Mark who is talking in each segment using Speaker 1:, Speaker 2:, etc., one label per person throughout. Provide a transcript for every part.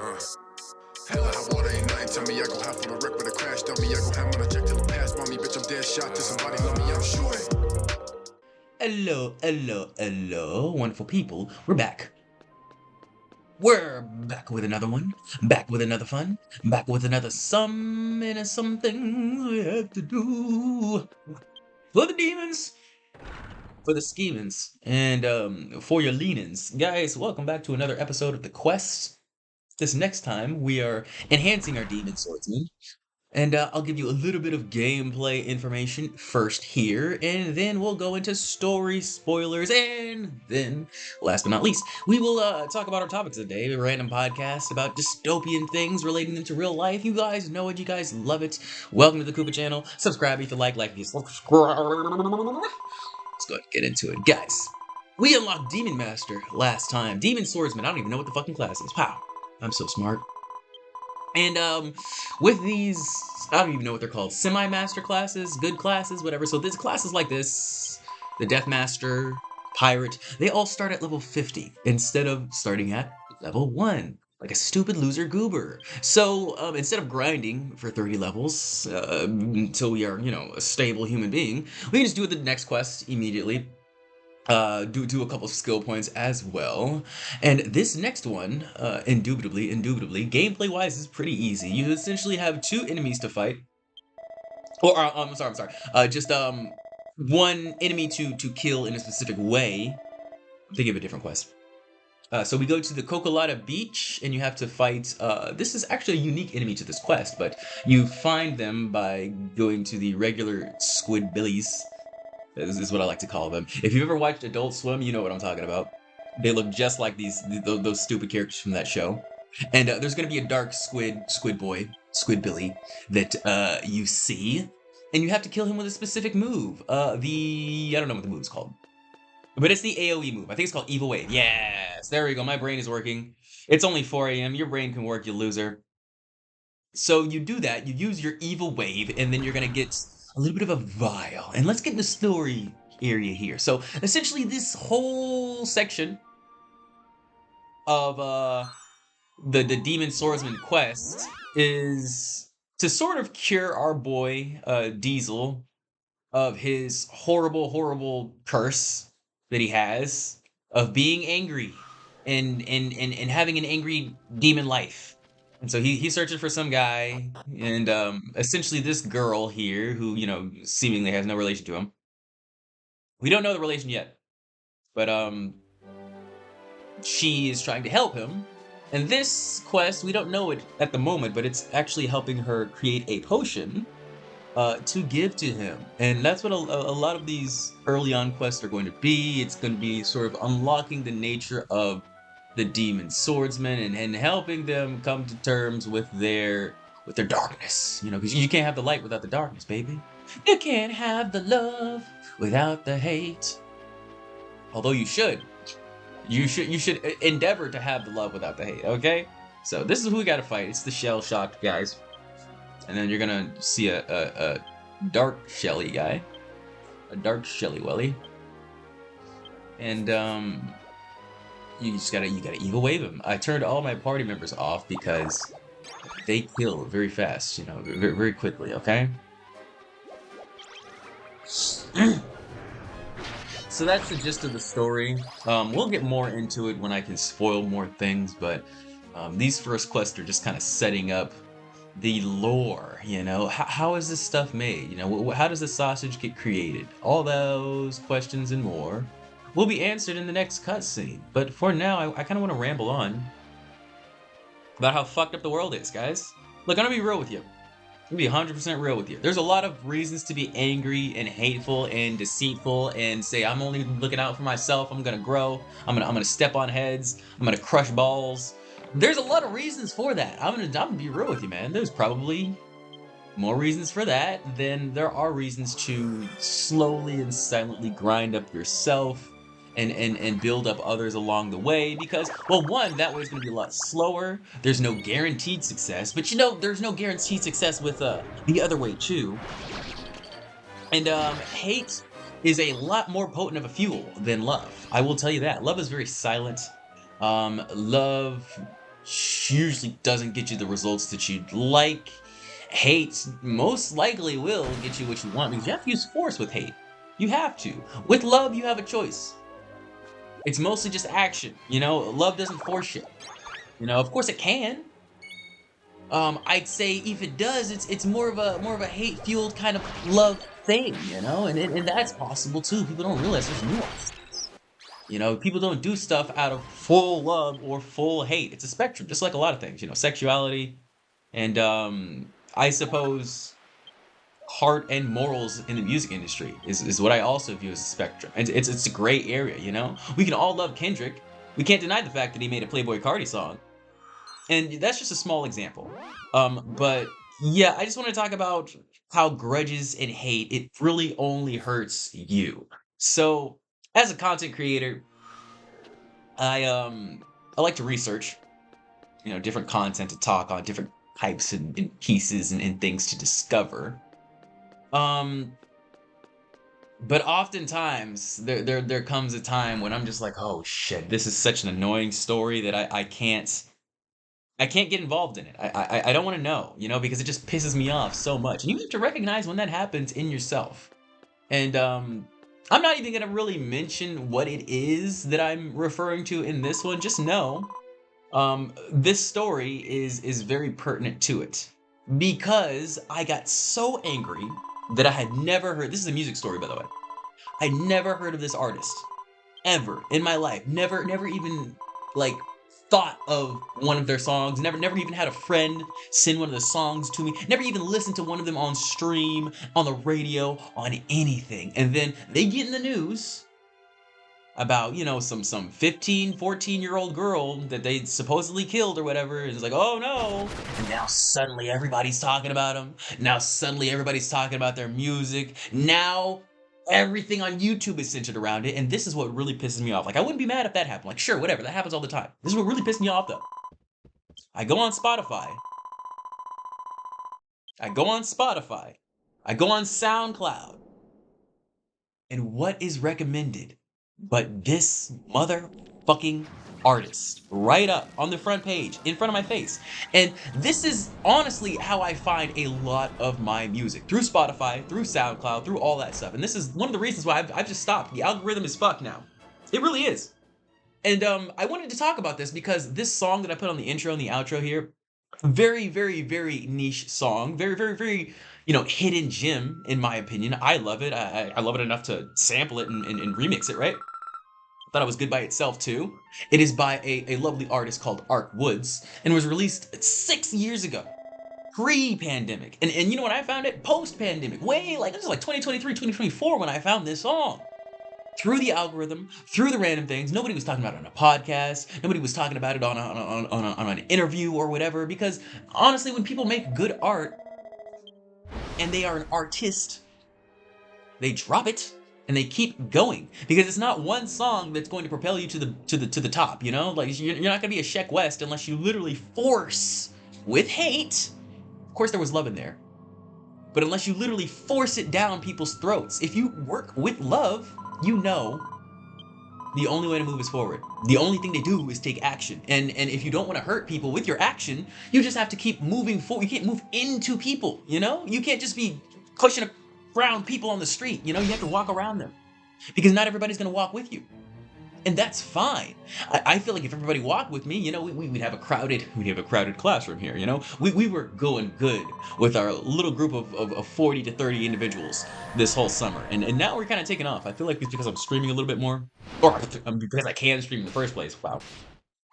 Speaker 1: Hell, hot water ain't nothing. Tell me I go half on the wreck with a crash dummy. I go ham on a check till it pass by me. Bitch, I'm dead shot to somebody love me. I'm shooting.
Speaker 2: Hello, wonderful people. We're back. We're back with another one. Back with another fun. Back with another some things we have to do. For the demons. For the schemins. And for your leanings. Guys, welcome back to another episode of The Quest. This next time, we are enhancing our demon swordsman. And I'll give you a little bit of gameplay information first here, and then we'll go into story spoilers, and then, last but not least, we will talk about our topics of the day, a random podcast about dystopian things relating them to real life. You guys know it, you guys love it. Welcome to the Koopa channel. Subscribe if you like if you subscribe. Let's go ahead and get into it. Guys, we unlocked Demon Master last time. Demon Swordsman, I don't even know what the fucking class is. Wow, I'm so smart. And with these, I don't even know what they're called, semi-master classes, good classes, whatever. So this classes like this, the Death Master, Pirate, they all start at level 50 instead of starting at level 1, like a stupid loser goober. So instead of grinding for 30 levels until we are, a stable human being, we can just do the next quest immediately. Do a couple of skill points as well. And this next one, indubitably, gameplay-wise is pretty easy. You essentially have two enemies to fight. Or, I'm sorry. Just, one enemy to kill in a specific way. I'm thinking of a different quest. So we go to the Cocolata Beach, and you have to fight, this is actually a unique enemy to this quest, but you find them by going to the regular Squidbillies. This is what I like to call them. If you've ever watched Adult Swim, you know what I'm talking about. They look just like those stupid characters from that show. And there's going to be a dark squid boy, Squidbilly, that you see. And you have to kill him with a specific move. I don't know what the move is called. But it's the AoE move. I think it's called Evil Wave. Yes, there we go. My brain is working. It's only 4 a.m. Your brain can work, you loser. So you do that. You use your Evil Wave, and then you're going to get a little bit of a vial. And let's get in the story area here. So essentially this whole section of the Demon Swordsman quest is to sort of cure our boy Diesel of his horrible curse that he has of being angry and having an angry demon life. And so he's searching for some guy, and essentially this girl here, who, seemingly has no relation to him. We don't know the relation yet, but she is trying to help him. And this quest, we don't know it at the moment, but it's actually helping her create a potion to give to him. And that's what a lot of these early on quests are going to be. It's going to be sort of unlocking the nature of the demon swordsman and helping them come to terms with their darkness, because you can't have the light without the darkness, baby. You can't have the love without the hate. Although you should endeavor to have the love without the hate. Okay, so this is who we got to fight. It's the shell shocked guys, and then you're gonna see a dark shelly guy, a dark shelly welly, and you gotta Evil Wave him. I turned all my party members off because they kill very fast, very, very quickly, okay? So that's the gist of the story. We'll get more into it when I can spoil more things, but these first quests are just kind of setting up the lore, How is this stuff made? How does the sausage get created? All those questions and more will be answered in the next cutscene. But for now, I kind of want to ramble on about how fucked up the world is, guys. Look, I'm gonna be real with you. I'm gonna be 100% real with you. There's a lot of reasons to be angry and hateful and deceitful and say, I'm only looking out for myself, I'm gonna grow, I'm gonna step on heads, I'm gonna crush balls. There's a lot of reasons for that. I'm gonna be real with you, man. There's probably more reasons for that than there are reasons to slowly and silently grind up yourself and build up others along the way, because, well, one, that way is going to be a lot slower. There's no guaranteed success, but there's no guaranteed success with the other way too. And hate is a lot more potent of a fuel than love. I will tell you that. Love is very silent. Love usually doesn't get you the results that you'd like. Hate most likely will get you what you want because you have to use force with hate. You have to. With love, you have a choice. It's mostly just action. Love doesn't force shit. Of course it can. I'd say if it does, it's more of a hate fueled kind of love thing, and that's possible too. People don't realize there's nuance. People don't do stuff out of full love or full hate. It's a spectrum, just like a lot of things. Sexuality and I suppose heart and morals in the music industry is what I also view as a spectrum. And it's a gray area. We can all love Kendrick. We can't deny the fact that he made a Playboi Carti song. And that's just a small example. But yeah, I just want to talk about how grudges and hate, it really only hurts you. So, as a content creator, I like to research, different content to talk on, different types and pieces and things to discover. Um, but oftentimes there comes a time when I'm just like, oh shit, this is such an annoying story that I can't get involved in it. I don't want to know, because it just pisses me off so much. And you have to recognize when that happens in yourself. And I'm not even gonna really mention what it is that I'm referring to in this one. Just know, this story is very pertinent to it because I got so angry that I had never heard. This is a music story, by the way. I never heard of this artist ever in my life. Never even like thought of one of their songs. Never even had a friend send one of the songs to me. Never even listened to one of them on stream, on the radio, on anything. And then they get in the news about, some 15, 14-year-old girl that they supposedly killed or whatever. And it's like, oh no. And now suddenly everybody's talking about them. Now suddenly everybody's talking about their music. Now everything on YouTube is centered around it, and this is what really pisses me off. Like, I wouldn't be mad if that happened. Like, sure, whatever, that happens all the time. This is what really pissed me off, though. I go on Spotify. I go on SoundCloud. And what is recommended but this motherfucking artist right up on the front page in front of my face? And this is honestly how I find a lot of my music, through Spotify, through SoundCloud, through all that stuff. And this is one of the reasons why I've just stopped. The algorithm is fucked now. It really is. And I wanted to talk about this because this song that I put on the intro and the outro here, very, very, very niche song, very, very, very, hidden gem in my opinion. I love it. I love it enough to sample it and remix it, right? Thought it was good by itself too. It is by a lovely artist called Ark Woods and was released 6 years ago, pre-pandemic. And you know when I found it? Post-pandemic. This is like 2023, 2024 when I found this song. Through the algorithm, through the random things. Nobody was talking about it on a podcast. Nobody was talking about it on an interview or whatever. Because honestly, when people make good art and they are an artist, they drop it and they keep going, because it's not one song that's going to propel you to the top. Like you're not gonna be a Sheck West unless you literally force with hate. Of course, there was love in there, but unless you literally force it down people's throats. If you work with love, the only way to move is forward. The only thing to do is take action. And if you don't want to hurt people with your action, you just have to keep moving forward. You can't move into people. You can't just be pushing around people on the street. You have to walk around them, because not everybody's gonna walk with you, and that's fine. I feel like if everybody walked with me, we'd have a crowded classroom here. We were going good with our little group of 40 to 30 individuals this whole summer, and now we're kind of taking off. I feel like it's because I'm streaming a little bit more, or because I can stream in the first place. Wow.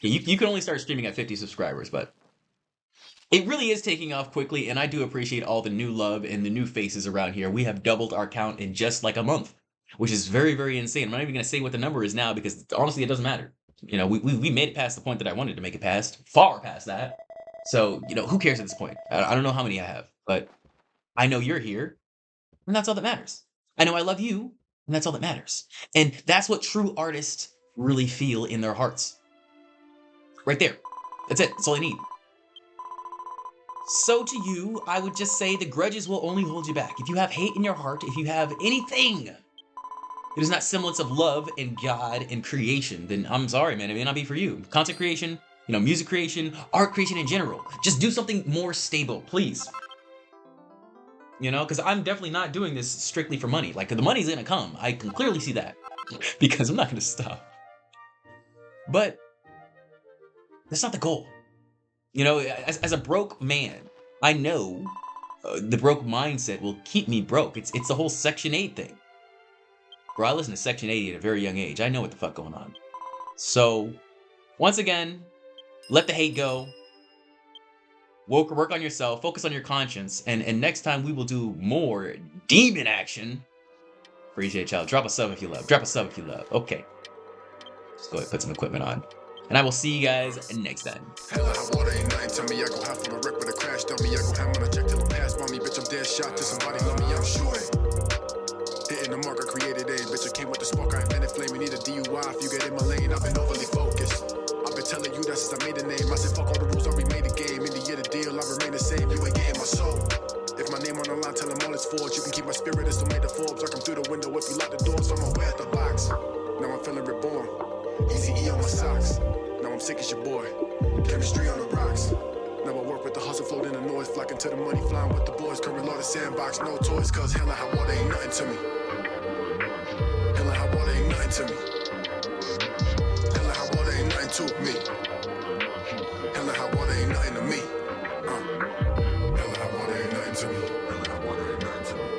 Speaker 2: Yeah, you can only start streaming at 50 subscribers, but it really is taking off quickly, and I do appreciate all the new love and the new faces around here. We have doubled our count in just like a month, which is very, very insane. I'm not even going to say what the number is now, because honestly, it doesn't matter. We made it past the point that I wanted to make it past, far past that. So, who cares at this point? I don't know how many I have, but I know you're here, and that's all that matters. I know I love you, and that's all that matters. And that's what true artists really feel in their hearts. Right there. That's it. That's all I need. So to you, I would just say the grudges will only hold you back. If you have hate in your heart, if you have anything that is not semblance of love and God and creation, then I'm sorry, man, it may not be for you. Content creation, you know, music creation, art creation in general. Just do something more stable, please. You know, because I'm definitely not doing this strictly for money. Like, the money's gonna come. I can clearly see that because I'm not gonna stop. But that's not the goal. You know, as a broke man, I know the broke mindset will keep me broke. It's the whole Section 8 thing. Bro, I listened to Section 80 at a very young age. I know what the fuck going on. So, once again, let the hate go. Work on yourself. Focus on your conscience. And next time we will do more demon action. Appreciate y'all. Drop a sub if you love. Drop a sub if you love. Okay. Let's go ahead and put some equipment on. And I will see you guys next time.
Speaker 1: Hella hot water ain't nothing to me. I go half on a wreck with a crash dummy. I go ham on a check till it pass by me. Bitch, I'm dead shot to somebody love me. I'm shooting. Hitting the mark, I created a bitch. I came with the spark. I invented flame. You need a DUI if you get in my lane. I've been overly focused. I've been telling you that since I made a name. I said fuck all the rules. I remade the game. In the year the deal, I remain the same. You ain't getting my soul. If my name on the line, tell them all it's forged. You can keep my spirit. It's still made of Forbes. I come through the window if you lock the doors. I'm away at the box. Now I'm feeling reborn. Easy E on my socks. Now I'm sick as your boy. Chemistry on the rocks. Now I work with the hustle, float in the noise, flocking to the money, flying with the boys, current law the sandbox, no toys, cause hella hot water ain't nothing to me. Hella hot water ain't nothing to me. Hella hot water ain't nothing to me. Hella hot water ain't nothing to me. Hella hot water ain't nothing to me. Hella hot water ain't nothing to me.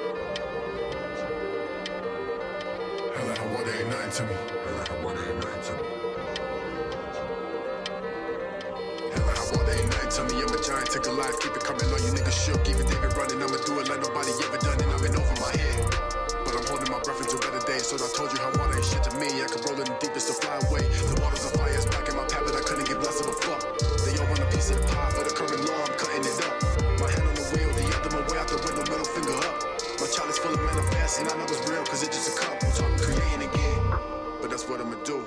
Speaker 1: Hella hot water ain't nothing to me. Hella hot water ain't nothing to me. Hella hot water ain't nothing to me. I'm a giant, take a life, keep it coming on you niggas shook. Even David running, I'ma do it like nobody ever done it. I've been over my head, but I'm holding my breath into better days. So I told you how water ain't shit to me. I could roll in the deepest to fly away. The water's on fire, it's back in my pad, but I couldn't give less of a fuck. They all want a piece of the pie for the current law, I'm cutting it up. My hand on the wheel, the other my way out the window, middle finger up. My child is full of manifest, and I know it's real, cause it's just a cup. I'm talking creating again, but that's what I'ma do.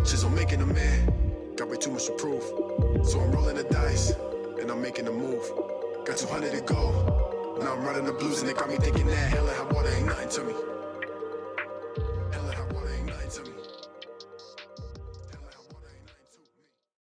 Speaker 1: Chisel making a man, got way too much to prove. So I'm rolling the dice, and I'm making a move. Got 200 to go, now I'm running the blues, and it got me thinking that hella hot water ain't nothing to me.